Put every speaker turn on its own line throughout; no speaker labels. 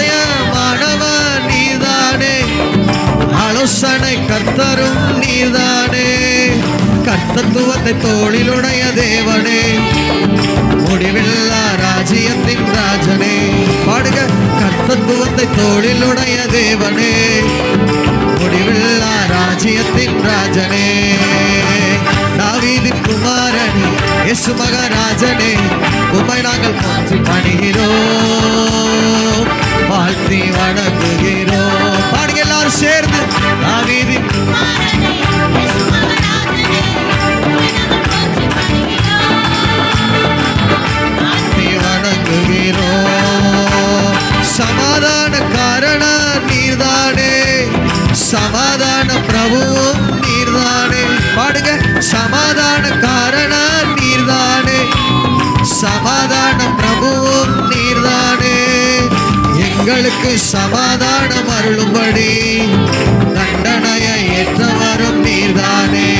அதிசயமானவர் நீர்தானே, ஆலோசனை கர்த்தரும் நீர்தானே, கர்த்தத்துவத்தை தோளிலுடைய தேவனே, முடிவில்லா ராஜ்யத்தின் ராஜனே. பாடுக. கர்த்தத்துவத்தை தோளிலுடைய தேவனே, முடிவில்லா ராஜ்யத்தின் ராஜனே, தாவீதின் குமாரனே, இயேசு மகாராஜனே, உம்மை நாங்கள் போற்றி பணிகிறோம், வாழ்த்தி வணங்குகிறோம். பாடுங்க எல்லாரும் சேர்ந்து. தாவீதின் சமாதான காரணர் நீர்தானே, சமாதான பிரபுவும் நீர்தானே. பாடுங்க. சமாதான காரணர் நீர்தானே, சமாதான பிரபுவும் நீர்தானே, எங்களுக்கு சமாதானம் அருளும்படி தண்டனையை ஏற்றவரும் நீர்தானே,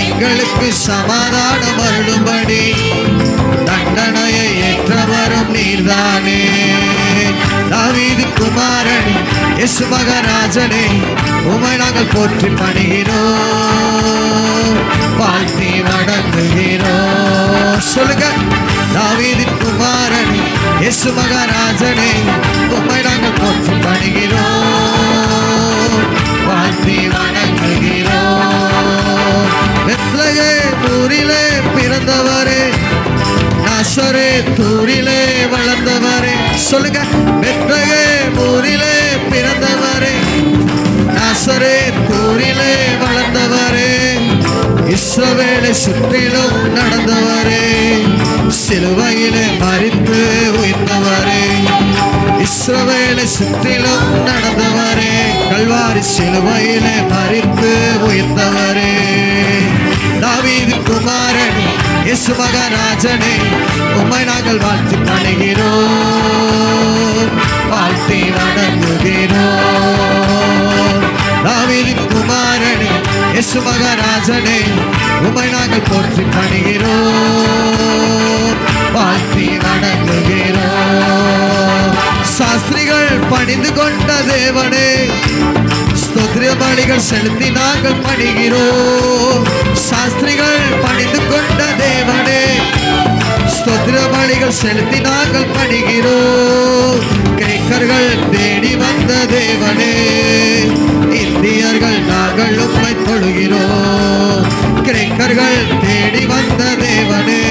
எங்களுக்கு சமாதானம் அருளும்படி தண்டனையை ஏற்றவரும் நீர்தானே, தாவீது குமாரனே, இயேசு மகாராஜனே, உம்மை நாங்கள் போற்றி பணிகிறோம், வாழ்த்தி வணங்குகிறோம். சொல்லுங்க. தாவீது குமாரனே, இயேசு மகாராஜனே, உம்மை நாங்கள் போற்றி பணிகிறோம், வாழ்த்தி வணங்குகிறோம். பெத்லகேம் ஊரிலே பிறந்தவரே, நாசரேத்தூரிலே வளர்ந்தவரே. சொல்லுங்க. பெத்லகேம் ஊரிலே பிறந்தவரே, நாசரேத்தூரிலே வளர்ந்தவரே, இஸ்ரவேலை சுற்றிலும் நடந்தவரே, சிலுவையிலே மரித்து உயிர்த்தவரே, இஸ்ரவேலை சுற்றிலும் நடந்தவரே, கல்வாரி சிலுவையிலே மரித்து உயிர்த்தவரே, தாவீது குமாரனே, இயேசு மகாராஜனே, உம்மை நாங்கள் வாழ்த்தி பணிகிறோம், வாழ்த்தி வணங்குகிறோம். தாவீது குமாரனே, இயேசு மகாராஜனே, உம்மை நாங்கள் போற்றி பணிகிறோம், வாழ்த்தி வணங்குகிறோம். சாஸ்திரிகள் பணிந்து கொண்ட தேவனே, ஸ்தோத்திர பலிகள் செலுத்தி நாங்கள் பணிகிறோம். சாஸ்திரிகள் பணிந்து கொண்ட தேவனே, ஸ்தோத்திர பலிகள் செலுத்தி நாங்கள் பணிகிறோம். கிரேக்கர்கள் தேடி வந்த தேவனே, இந்தியர்கள் நாங்கள் உம்மை தொழுகிறோம். கிரேக்கர்கள் தேடி வந்த தேவனே,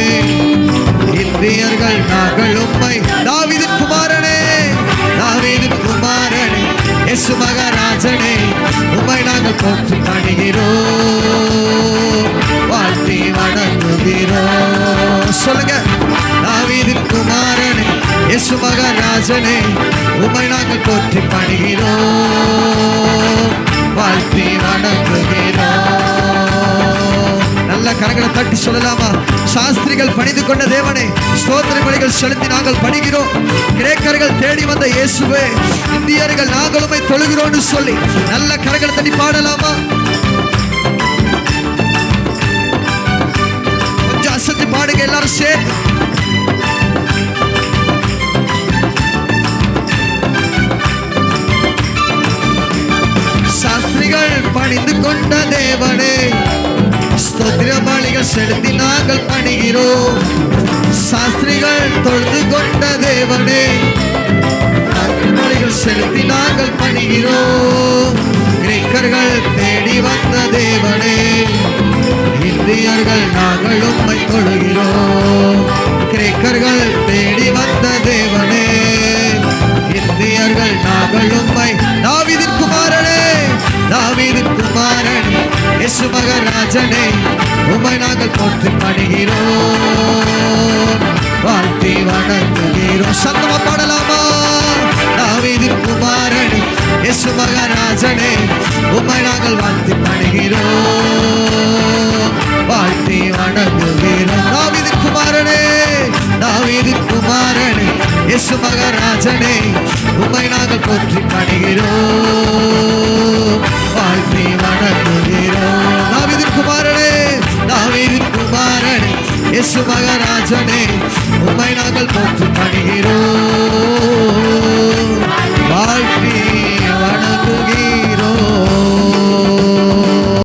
இந்தியர்கள் நாங்கள் உம்மை. தாவீது குமாரனே, தாவீது குமாரனே, இயேசு மகாராஜனே, உம்மை நாங்கள் போற்றி பணிகிறோம், வாழ்த்தி வணங்குகிறோம். சொல்லுங்க. தாவீது குமாரனே, இயேசு மகாராஜனே, உம்மை நாங்கள் போற்றி பணிகிறோம், வாழ்த்தி வணங்குகிறோம். நல்ல கரங்களை தட்டி சொல்லலாமா? சாஸ்திரிகள் பணிந்து கொண்ட தேவனே, ஸ்தோத்திர பலிகள் செலுத்தி நாங்கள் பணிகிறோம். கிரேக்கர்கள் தேடி வந்த இயேசுவே, இந்தியர்கள் நாங்களுமே தொழுகிறோம்னு சொல்லி நல்ல கரங்களை தட்டி பாடலாமா? கொஞ்சம் அசத்தி பாடுங்க எல்லாரும் சேர்ந்து. சாஸ்திரிகள் பணிந்து கொண்ட தேவனே, ஸ்தோத்திர பலிகள் செலுத்தி நாங்கள் பணிகிறோம். சாஸ்திரிகள் தொழுது கொண்ட தேவனே, பலிகள் செலுத்தி நாங்கள் பணிகிறோம். கிரேக்கர்கள் தேடி வந்த தேவனே, இந்தியர்கள் நாங்கள் உம்மை தொழுகிறோம். கிரேக்கர்கள் தேடி வந்த தேவனே, இந்தியர்கள் நாங்கள் உம்மை. தாவீது குமாரனே, தாவீது குமாரனே, இயேசு மகாராஜனே, உம்மை நாங்கள் போற்றி பணிகிறோம், வாழ்த்தி வணங்குகிறோம். சத்தமா பாடலாமா? தாவீது குமாரனே, இயேசு மகாராஜனே, உம்மை நாங்கள் வாழ்த்தி பணிகிறோம், வாழ்த்தி வணங்குகிறோம். தாவீது குமாரனே, தாவீது குமாரனே, இயேசு மகாராஜனே, உம்மை நாங்கள் போற்றி பணிகிறோம், வாழ்த்தி வணங்குகிறோம். தாவீது குமாரனே, தாவீது குமாரனே, இயேசு மகாராஜனே, உம்மை நாங்கள் போற்றி பணிகிறோம்,